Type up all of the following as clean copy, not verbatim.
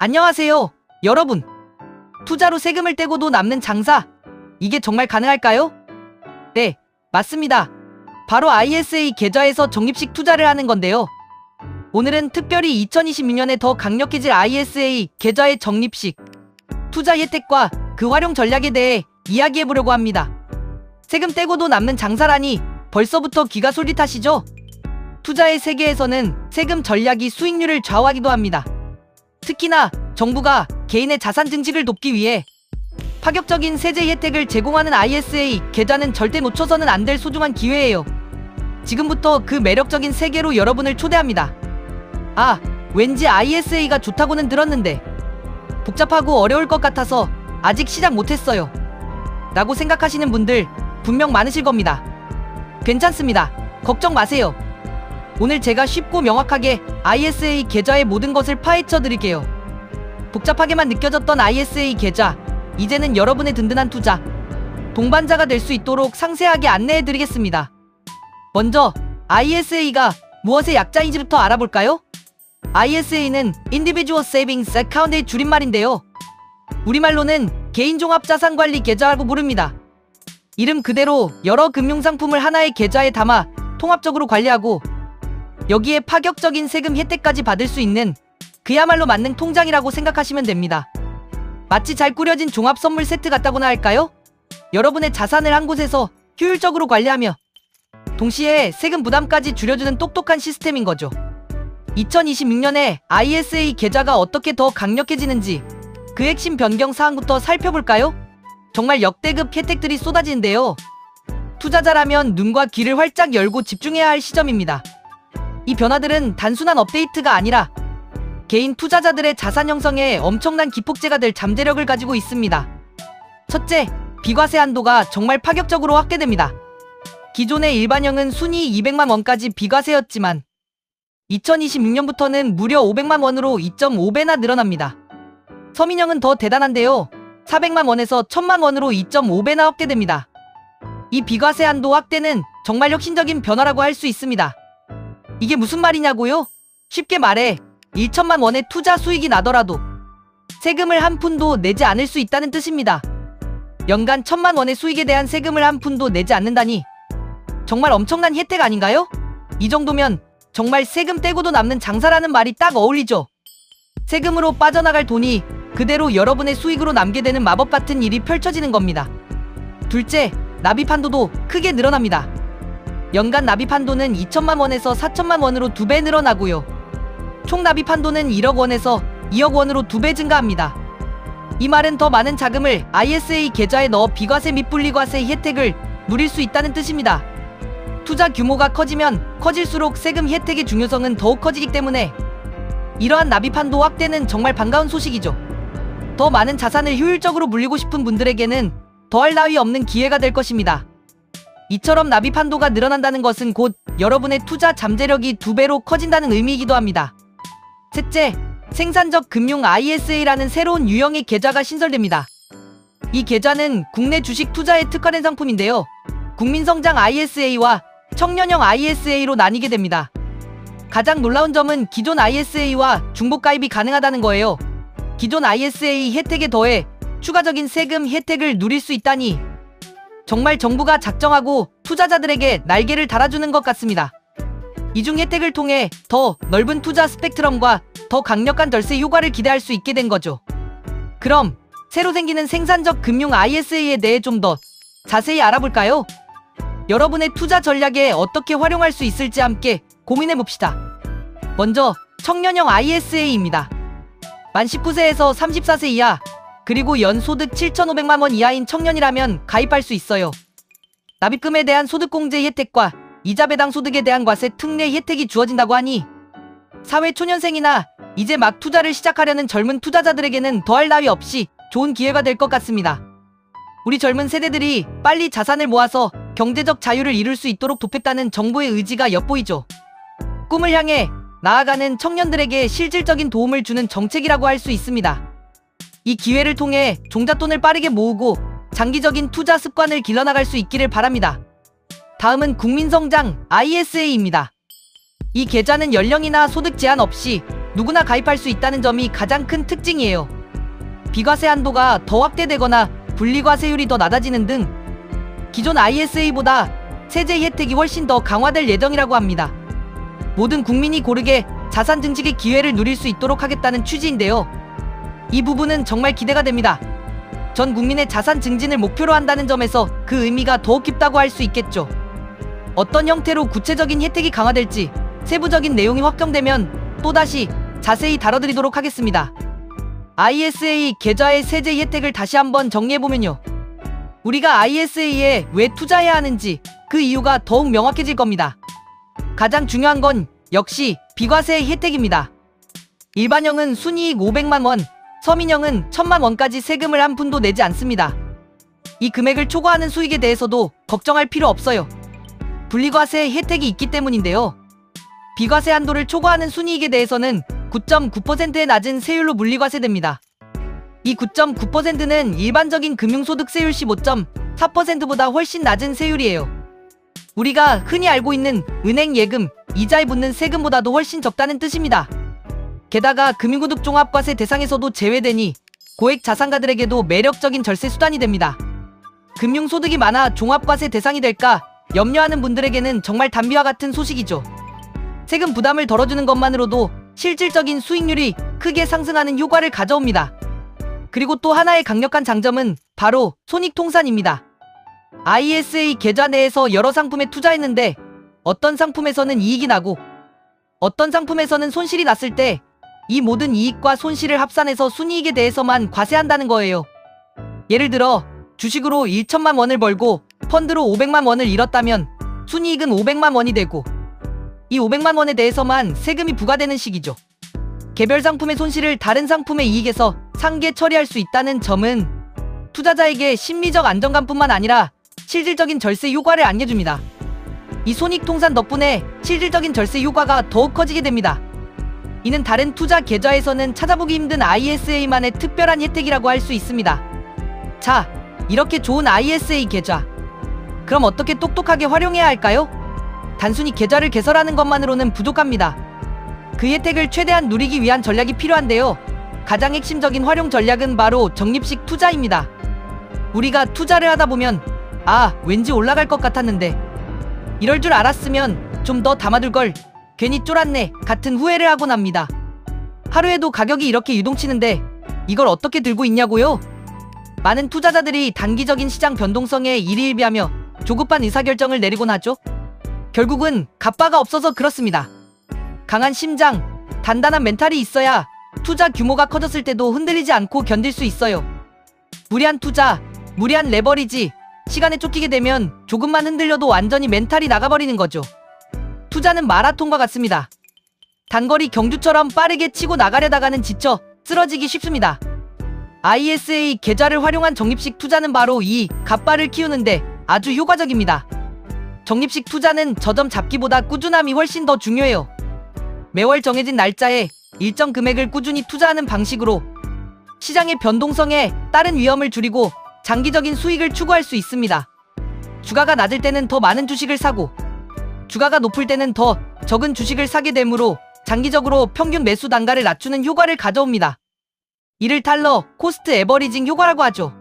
안녕하세요, 여러분. 투자로 세금을 떼고도 남는 장사, 이게 정말 가능할까요? 네, 맞습니다. 바로 ISA 계좌에서 적립식 투자를 하는 건데요. 오늘은 특별히 2026년에 더 강력해질 ISA 계좌의 적립식 투자 혜택과 그 활용 전략에 대해 이야기해보려고 합니다. 세금 떼고도 남는 장사라니 벌써부터 귀가 솔깃하시죠? 투자의 세계에서는 세금 전략이 수익률을 좌우하기도 합니다. 특히나 정부가 개인의 자산 증식을 돕기 위해 파격적인 세제 혜택을 제공하는 ISA 계좌는 절대 놓쳐서는 안 될 소중한 기회예요. 지금부터 그 매력적인 세계로 여러분을 초대합니다. 아, 왠지 ISA가 좋다고는 들었는데 복잡하고 어려울 것 같아서 아직 시작 못했어요 라고 생각하시는 분들 분명 많으실 겁니다. 괜찮습니다. 걱정 마세요. 오늘 제가 쉽고 명확하게 ISA 계좌의 모든 것을 파헤쳐 드릴게요. 복잡하게만 느껴졌던 ISA 계좌, 이제는 여러분의 든든한 투자 동반자가 될 수 있도록 상세하게 안내해 드리겠습니다. 먼저 ISA가 무엇의 약자인지부터 알아볼까요? ISA는 Individual Savings Account의 줄임말인데요. 우리말로는 개인종합자산관리 계좌라고 부릅니다. 이름 그대로 여러 금융상품을 하나의 계좌에 담아 통합적으로 관리하고 여기에 파격적인 세금 혜택까지 받을 수 있는 그야말로 만능 통장이라고 생각하시면 됩니다. 마치 잘 꾸려진 종합선물 세트 같다고나 할까요? 여러분의 자산을 한 곳에서 효율적으로 관리하며 동시에 세금 부담까지 줄여주는 똑똑한 시스템인 거죠. 2026년에 ISA 계좌가 어떻게 더 강력해지는지 그 핵심 변경 사항부터 살펴볼까요? 정말 역대급 혜택들이 쏟아지는데요. 투자자라면 눈과 귀를 활짝 열고 집중해야 할 시점입니다. 이 변화들은 단순한 업데이트가 아니라 개인 투자자들의 자산 형성에 엄청난 기폭제가 될 잠재력을 가지고 있습니다. 첫째, 비과세 한도가 정말 파격적으로 확대됩니다. 기존의 일반형은 순위 200만 원까지 비과세였지만 2026년부터는 무려 500만 원으로 2.5배나 늘어납니다. 서민형은 더 대단한데요. 400만 원에서 1000만 원으로 2.5배나 확대됩니다. 이 비과세 한도 확대는 정말 혁신적인 변화라고 할 수 있습니다. 이게 무슨 말이냐고요? 쉽게 말해 1천만 원의 투자 수익이 나더라도 세금을 한 푼도 내지 않을 수 있다는 뜻입니다. 연간 1000만 원의 수익에 대한 세금을 한 푼도 내지 않는다니 정말 엄청난 혜택 아닌가요? 이 정도면 정말 세금 떼고도 남는 장사라는 말이 딱 어울리죠. 세금으로 빠져나갈 돈이 그대로 여러분의 수익으로 남게 되는 마법 같은 일이 펼쳐지는 겁니다. 둘째, 납입 한도도 크게 늘어납니다. 연간 납입 한도는 2천만 원에서 4천만 원으로 2배 늘어나고요. 총 납입 한도는 1억 원에서 2억 원으로 2배 증가합니다. 이 말은 더 많은 자금을 ISA 계좌에 넣어 비과세 및 분리과세 혜택을 누릴 수 있다는 뜻입니다. 투자 규모가 커지면 커질수록 세금 혜택의 중요성은 더욱 커지기 때문에 이러한 납입 한도 확대는 정말 반가운 소식이죠. 더 많은 자산을 효율적으로 물리고 싶은 분들에게는 더할 나위 없는 기회가 될 것입니다. 이처럼 납입 한도가 늘어난다는 것은 곧 여러분의 투자 잠재력이 2배로 커진다는 의미이기도 합니다. 셋째, 생산적 금융 ISA라는 새로운 유형의 계좌가 신설됩니다. 이 계좌는 국내 주식 투자에 특화된 상품인데요. 국민성장 ISA와 청년형 ISA로 나뉘게 됩니다. 가장 놀라운 점은 기존 ISA와 중복 가입이 가능하다는 거예요. 기존 ISA 혜택에 더해 추가적인 세금 혜택을 누릴 수 있다니 정말 정부가 작정하고 투자자들에게 날개를 달아주는 것 같습니다. 이중 혜택을 통해 더 넓은 투자 스펙트럼과 더 강력한 덜세 효과를 기대할 수 있게 된 거죠. 그럼 새로 생기는 생산적 금융 ISA에 대해 좀 더 자세히 알아볼까요? 여러분의 투자 전략에 어떻게 활용할 수 있을지 함께 고민해봅시다. 먼저 청년형 ISA입니다. 만 19세에서 34세 이하 그리고 연소득 7,500만 원 이하인 청년이라면 가입할 수 있어요. 납입금에 대한 소득공제 혜택과 이자 배당 소득에 대한 과세 특례 혜택이 주어진다고 하니 사회초년생이나 이제 막 투자를 시작하려는 젊은 투자자들에게는 더할 나위 없이 좋은 기회가 될 것 같습니다. 우리 젊은 세대들이 빨리 자산을 모아서 경제적 자유를 이룰 수 있도록 돕겠다는 정부의 의지가 엿보이죠. 꿈을 향해 나아가는 청년들에게 실질적인 도움을 주는 정책이라고 할 수 있습니다. 이 기회를 통해 종잣돈을 빠르게 모으고 장기적인 투자 습관을 길러나갈 수 있기를 바랍니다. 다음은 국민성장 ISA입니다. 이 계좌는 연령이나 소득 제한 없이 누구나 가입할 수 있다는 점이 가장 큰 특징이에요. 비과세 한도가 더 확대되거나 분리과세율이 더 낮아지는 등 기존 ISA보다 세제 혜택이 훨씬 더 강화될 예정이라고 합니다. 모든 국민이 고르게 자산 증식의 기회를 누릴 수 있도록 하겠다는 취지인데요. 이 부분은 정말 기대가 됩니다. 전 국민의 자산 증진을 목표로 한다는 점에서 그 의미가 더욱 깊다고 할 수 있겠죠. 어떤 형태로 구체적인 혜택이 강화될지 세부적인 내용이 확정되면 또다시 자세히 다뤄드리도록 하겠습니다. ISA 계좌의 세제 혜택을 다시 한번 정리해보면요. 우리가 ISA에 왜 투자해야 하는지 그 이유가 더욱 명확해질 겁니다. 가장 중요한 건 역시 비과세 혜택입니다. 일반형은 순이익 500만 원, 서민형은 1000만 원까지 세금을 한 푼도 내지 않습니다. 이 금액을 초과하는 수익에 대해서도 걱정할 필요 없어요. 분리과세 혜택이 있기 때문인데요. 비과세 한도를 초과하는 순이익에 대해서는 9.9%의 낮은 세율로 물리과세됩니다. 이 9.9%는 일반적인 금융소득세율 15.4%보다 훨씬 낮은 세율이에요. 우리가 흔히 알고 있는 은행 예금, 이자에 붙는 세금보다도 훨씬 적다는 뜻입니다. 게다가 금융소득 종합과세 대상에서도 제외되니 고액 자산가들에게도 매력적인 절세 수단이 됩니다. 금융소득이 많아 종합과세 대상이 될까 염려하는 분들에게는 정말 단비와 같은 소식이죠. 세금 부담을 덜어주는 것만으로도 실질적인 수익률이 크게 상승하는 효과를 가져옵니다. 그리고 또 하나의 강력한 장점은 바로 손익통산입니다. ISA 계좌 내에서 여러 상품에 투자했는데 어떤 상품에서는 이익이 나고 어떤 상품에서는 손실이 났을 때 이 모든 이익과 손실을 합산해서 순이익에 대해서만 과세한다는 거예요. 예를 들어 주식으로 1천만 원을 벌고 펀드로 500만 원을 잃었다면 순이익은 500만 원이 되고 이 500만 원에 대해서만 세금이 부과되는 식이죠. 개별 상품의 손실을 다른 상품의 이익에서 상계 처리할 수 있다는 점은 투자자에게 심리적 안정감뿐만 아니라 실질적인 절세 효과를 안겨줍니다. 이 손익통산 덕분에 실질적인 절세 효과가 더욱 커지게 됩니다. 이는 다른 투자 계좌에서는 찾아보기 힘든 ISA만의 특별한 혜택이라고 할 수 있습니다. 자, 이렇게 좋은 ISA 계좌. 그럼 어떻게 똑똑하게 활용해야 할까요? 단순히 계좌를 개설하는 것만으로는 부족합니다. 그 혜택을 최대한 누리기 위한 전략이 필요한데요. 가장 핵심적인 활용 전략은 바로 적립식 투자입니다. 우리가 투자를 하다 보면 왠지 올라갈 것 같았는데 이럴 줄 알았으면 좀 더 담아둘 걸 괜히 쫄았네 같은 후회를 하곤 합니다. 하루에도 가격이 이렇게 유동치는데 이걸 어떻게 들고 있냐고요? 많은 투자자들이 단기적인 시장 변동성에 일희일비하며 조급한 의사결정을 내리곤 하죠. 결국은 갑바가 없어서 그렇습니다. 강한 심장, 단단한 멘탈이 있어야 투자 규모가 커졌을 때도 흔들리지 않고 견딜 수 있어요. 무리한 투자, 무리한 레버리지, 시간에 쫓기게 되면 조금만 흔들려도 완전히 멘탈이 나가버리는 거죠. 투자는 마라톤과 같습니다. 단거리 경주처럼 빠르게 치고 나가려다가는 지쳐 쓰러지기 쉽습니다. ISA 계좌를 활용한 적립식 투자는 바로 이 갑바를 키우는데 아주 효과적입니다. 적립식 투자는 저점 잡기보다 꾸준함이 훨씬 더 중요해요. 매월 정해진 날짜에 일정 금액을 꾸준히 투자하는 방식으로 시장의 변동성에 따른 위험을 줄이고 장기적인 수익을 추구할 수 있습니다. 주가가 낮을 때는 더 많은 주식을 사고 주가가 높을 때는 더 적은 주식을 사게 되므로 장기적으로 평균 매수 단가를 낮추는 효과를 가져옵니다. 이를 달러 코스트 에버리징 효과라고 하죠.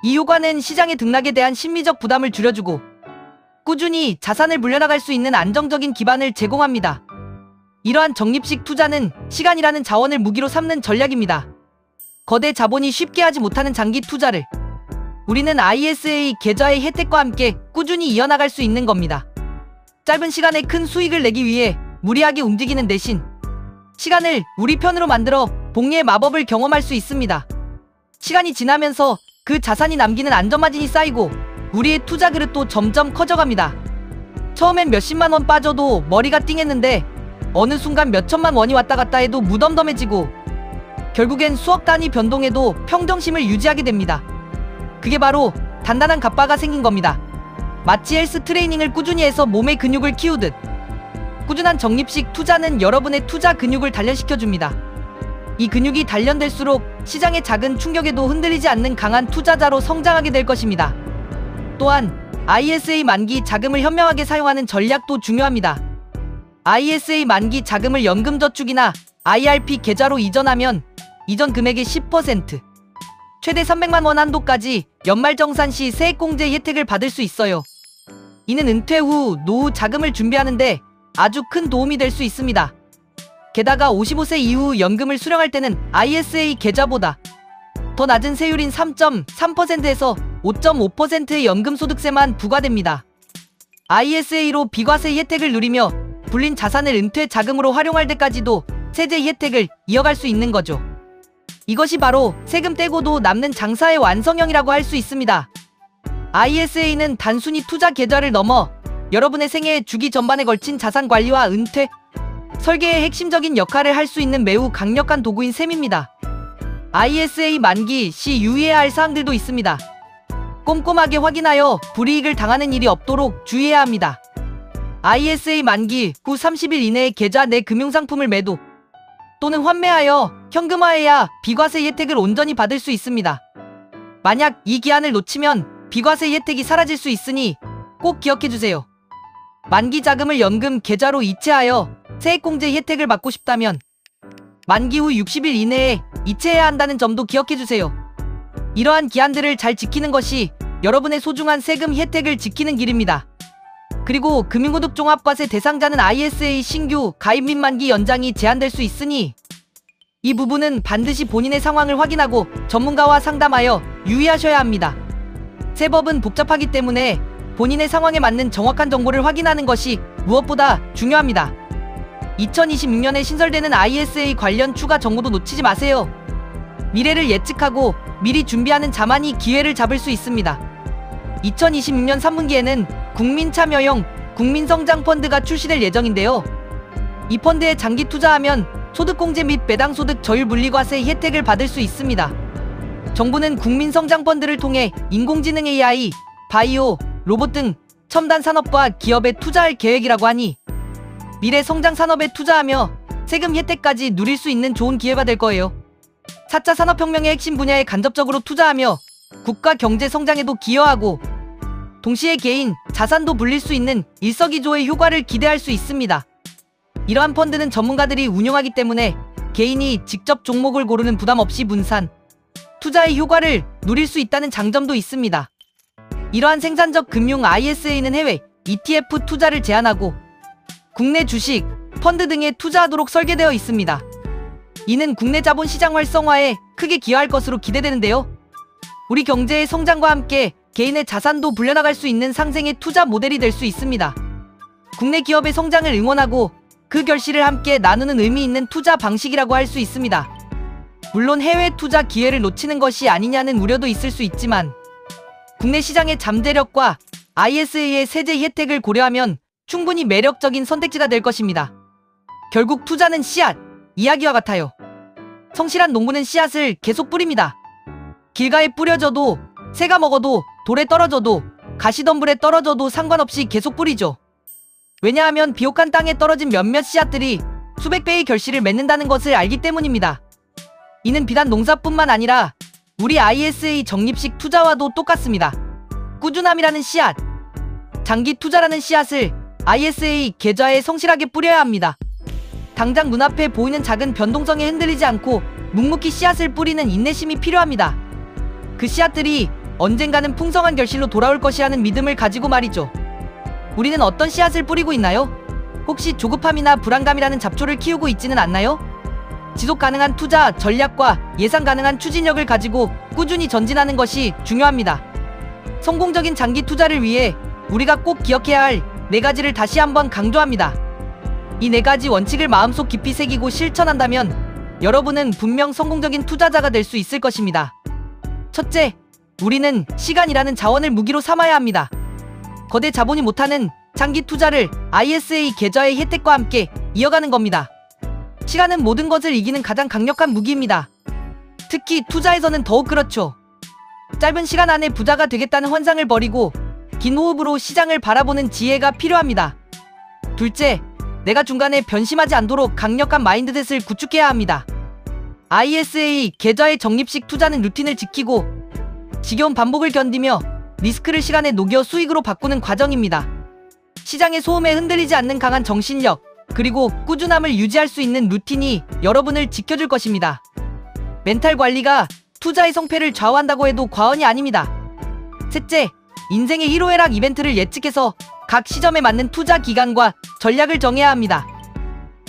이 효과는 시장의 등락에 대한 심리적 부담을 줄여주고 꾸준히 자산을 물려나갈 수 있는 안정적인 기반을 제공합니다. 이러한 적립식 투자는 시간이라는 자원을 무기로 삼는 전략입니다. 거대 자본이 쉽게 하지 못하는 장기 투자를 우리는 ISA 계좌의 혜택과 함께 꾸준히 이어나갈 수 있는 겁니다. 짧은 시간에 큰 수익을 내기 위해 무리하게 움직이는 대신 시간을 우리 편으로 만들어 복리의 마법을 경험할 수 있습니다. 시간이 지나면서 그 자산이 남기는 안전마진이 쌓이고 우리의 투자 그릇도 점점 커져갑니다. 처음엔 몇십만 원 빠져도 머리가 띵했는데 어느 순간 몇천만 원이 왔다 갔다 해도 무덤덤해지고 결국엔 수억 단위 변동에도 평정심을 유지하게 됩니다. 그게 바로 단단한 갑바가 생긴 겁니다. 마치 헬스 트레이닝을 꾸준히 해서 몸의 근육을 키우듯 꾸준한 적립식 투자는 여러분의 투자 근육을 단련시켜줍니다. 이 근육이 단련될수록 시장의 작은 충격에도 흔들리지 않는 강한 투자자로 성장하게 될 것입니다. 또한 ISA 만기 자금을 현명하게 사용하는 전략도 중요합니다. ISA 만기 자금을 연금저축이나 IRP 계좌로 이전하면 이전 금액의 10%, 최대 300만 원 한도까지 연말정산 시 세액공제 혜택을 받을 수 있어요. 이는 은퇴 후 노후 자금을 준비하는데 아주 큰 도움이 될 수 있습니다. 게다가 55세 이후 연금을 수령할 때는 ISA 계좌보다 더 낮은 세율인 3.3%에서 5.5%의 연금소득세만 부과됩니다. ISA로 비과세 혜택을 누리며 불린 자산을 은퇴 자금으로 활용할 때까지도 세제 혜택을 이어갈 수 있는 거죠. 이것이 바로 세금 떼고도 남는 장사의 완성형이라고 할 수 있습니다. ISA는 단순히 투자 계좌를 넘어 여러분의 생애 주기 전반에 걸친 자산 관리와 은퇴, 설계의 핵심적인 역할을 할 수 있는 매우 강력한 도구인 셈입니다. ISA 만기 시 유의해야 할 사항들도 있습니다. 꼼꼼하게 확인하여 불이익을 당하는 일이 없도록 주의해야 합니다. ISA 만기 후 30일 이내에 계좌 내 금융상품을 매도 또는 환매하여 현금화해야 비과세 혜택을 온전히 받을 수 있습니다. 만약 이 기한을 놓치면 비과세 혜택이 사라질 수 있으니 꼭 기억해주세요. 만기 자금을 연금 계좌로 이체하여 세액공제 혜택을 받고 싶다면 만기 후 60일 이내에 이체해야 한다는 점도 기억해주세요. 이러한 기한들을 잘 지키는 것이 여러분의 소중한 세금 혜택을 지키는 길입니다. 그리고 금융소득 종합과세 대상자는 ISA 신규 가입 및 만기 연장이 제한될 수 있으니 이 부분은 반드시 본인의 상황을 확인하고 전문가와 상담하여 유의하셔야 합니다. 세법은 복잡하기 때문에 본인의 상황에 맞는 정확한 정보를 확인하는 것이 무엇보다 중요합니다. 2026년에 신설되는 ISA 관련 추가 정보도 놓치지 마세요. 미래를 예측하고 미리 준비하는 자만이 기회를 잡을 수 있습니다. 2026년 3분기에는 국민참여형 국민성장펀드가 출시될 예정인데요. 이 펀드에 장기 투자하면 소득공제 및 배당소득 저율 분리과세 혜택을 받을 수 있습니다. 정부는 국민성장펀드를 통해 인공지능 AI, 바이오, 로봇 등 첨단 산업과 기업에 투자할 계획이라고 하니 미래 성장 산업에 투자하며 세금 혜택까지 누릴 수 있는 좋은 기회가 될 거예요. 4차 산업혁명의 핵심 분야에 간접적으로 투자하며 국가 경제 성장에도 기여하고 동시에 개인 자산도 불릴 수 있는 일석이조의 효과를 기대할 수 있습니다. 이러한 펀드는 전문가들이 운용하기 때문에 개인이 직접 종목을 고르는 부담 없이 분산, 투자의 효과를 누릴 수 있다는 장점도 있습니다. 이러한 생산적 금융 ISA는 해외 ETF 투자를 제한하고 국내 주식, 펀드 등에 투자하도록 설계되어 있습니다. 이는 국내 자본 시장 활성화에 크게 기여할 것으로 기대되는데요. 우리 경제의 성장과 함께 개인의 자산도 불려나갈 수 있는 상생의 투자 모델이 될 수 있습니다. 국내 기업의 성장을 응원하고 그 결실을 함께 나누는 의미 있는 투자 방식이라고 할 수 있습니다. 물론 해외 투자 기회를 놓치는 것이 아니냐는 우려도 있을 수 있지만 국내 시장의 잠재력과 ISA의 세제 혜택을 고려하면 충분히 매력적인 선택지가 될 것입니다. 결국 투자는 씨앗, 이야기와 같아요. 성실한 농부는 씨앗을 계속 뿌립니다. 길가에 뿌려져도, 새가 먹어도, 돌에 떨어져도, 가시덤불에 떨어져도 상관없이 계속 뿌리죠. 왜냐하면 비옥한 땅에 떨어진 몇몇 씨앗들이 수백 배의 결실을 맺는다는 것을 알기 때문입니다. 이는 비단 농사뿐만 아니라 우리 ISA 적립식 투자와도 똑같습니다. 꾸준함이라는 씨앗, 장기 투자라는 씨앗을 ISA 계좌에 성실하게 뿌려야 합니다. 당장 눈앞에 보이는 작은 변동성에 흔들리지 않고 묵묵히 씨앗을 뿌리는 인내심이 필요합니다. 그 씨앗들이 언젠가는 풍성한 결실로 돌아올 것이라는 믿음을 가지고 말이죠. 우리는 어떤 씨앗을 뿌리고 있나요? 혹시 조급함이나 불안감이라는 잡초를 키우고 있지는 않나요? 지속 가능한 투자 전략과 예상 가능한 추진력을 가지고 꾸준히 전진하는 것이 중요합니다. 성공적인 장기 투자를 위해 우리가 꼭 기억해야 할 4가지를 다시 한번 강조합니다. 이 4가지 원칙을 마음속 깊이 새기고 실천한다면 여러분은 분명 성공적인 투자자가 될 수 있을 것입니다. 첫째, 우리는 시간이라는 자원을 무기로 삼아야 합니다. 거대 자본이 못하는 장기 투자를 ISA 계좌의 혜택과 함께 이어가는 겁니다. 시간은 모든 것을 이기는 가장 강력한 무기입니다. 특히 투자에서는 더욱 그렇죠. 짧은 시간 안에 부자가 되겠다는 환상을 버리고 긴 호흡으로 시장을 바라보는 지혜가 필요합니다. 둘째, 내가 중간에 변심하지 않도록 강력한 마인드셋을 구축해야 합니다. ISA 계좌의 적립식 투자는 루틴을 지키고 지겨운 반복을 견디며 리스크를 시간에 녹여 수익으로 바꾸는 과정입니다. 시장의 소음에 흔들리지 않는 강한 정신력, 그리고 꾸준함을 유지할 수 있는 루틴이 여러분을 지켜줄 것입니다. 멘탈 관리가 투자의 성패를 좌우한다고 해도 과언이 아닙니다. 셋째, 인생의 희로애락 이벤트를 예측해서 각 시점에 맞는 투자 기간과 전략을 정해야 합니다.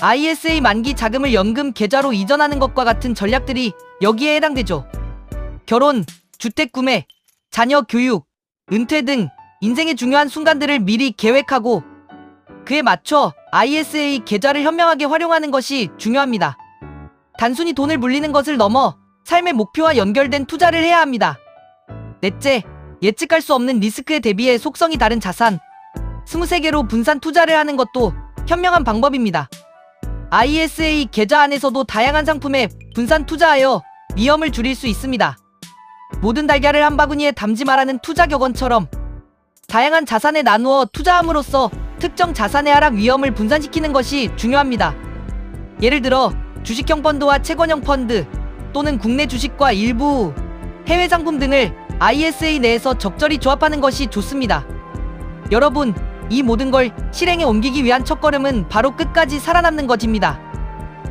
ISA 만기 자금을 연금 계좌로 이전하는 것과 같은 전략들이 여기에 해당되죠. 결혼, 주택 구매, 자녀 교육, 은퇴 등 인생의 중요한 순간들을 미리 계획하고 그에 맞춰 ISA 계좌를 현명하게 활용하는 것이 중요합니다. 단순히 돈을 물리는 것을 넘어 삶의 목표와 연결된 투자를 해야 합니다. 넷째, 예측할 수 없는 리스크에 대비해 속성이 다른 자산, 23개로 분산 투자를 하는 것도 현명한 방법입니다. ISA 계좌 안에서도 다양한 상품에 분산 투자하여 위험을 줄일 수 있습니다. 모든 달걀을 한 바구니에 담지 말라는 투자 격언처럼 다양한 자산에 나누어 투자함으로써 특정 자산의 하락 위험을 분산시키는 것이 중요합니다. 예를 들어 주식형 펀드와 채권형 펀드 또는 국내 주식과 일부 해외 상품 등을 ISA 내에서 적절히 조합하는 것이 좋습니다. 여러분, 이 모든 걸 실행에 옮기기 위한 첫걸음은 바로 끝까지 살아남는 것입니다.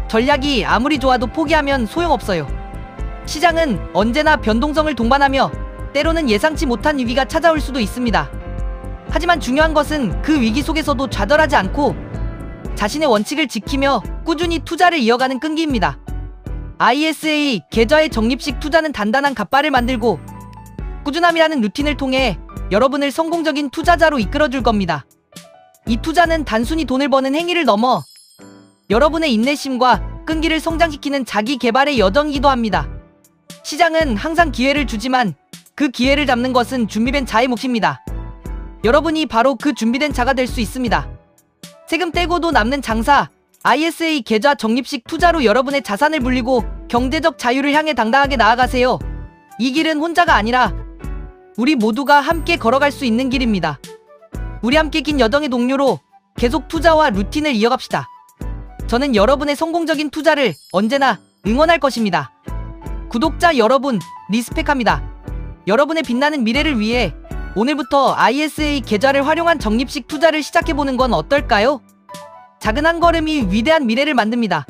전략이 아무리 좋아도 포기하면 소용없어요. 시장은 언제나 변동성을 동반하며 때로는 예상치 못한 위기가 찾아올 수도 있습니다. 하지만 중요한 것은 그 위기 속에서도 좌절하지 않고 자신의 원칙을 지키며 꾸준히 투자를 이어가는 끈기입니다. ISA 계좌의 적립식 투자는 단단한 갓바를 만들고 꾸준함이라는 루틴을 통해 여러분을 성공적인 투자자로 이끌어줄 겁니다. 이 투자는 단순히 돈을 버는 행위를 넘어 여러분의 인내심과 끈기를 성장시키는 자기 개발의 여정이기도 합니다. 시장은 항상 기회를 주지만 그 기회를 잡는 것은 준비된 자의 몫입니다. 여러분이 바로 그 준비된 자가 될 수 있습니다. 세금 떼고도 남는 장사, ISA 계좌 적립식 투자로 여러분의 자산을 불리고 경제적 자유를 향해 당당하게 나아가세요. 이 길은 혼자가 아니라 우리 모두가 함께 걸어갈 수 있는 길입니다. 우리 함께 긴 여정의 동료로 계속 투자와 루틴을 이어갑시다. 저는 여러분의 성공적인 투자를 언제나 응원할 것입니다. 구독자 여러분, 리스펙합니다. 여러분의 빛나는 미래를 위해 오늘부터 ISA 계좌를 활용한 적립식 투자를 시작해보는 건 어떨까요? 작은 한 걸음이 위대한 미래를 만듭니다.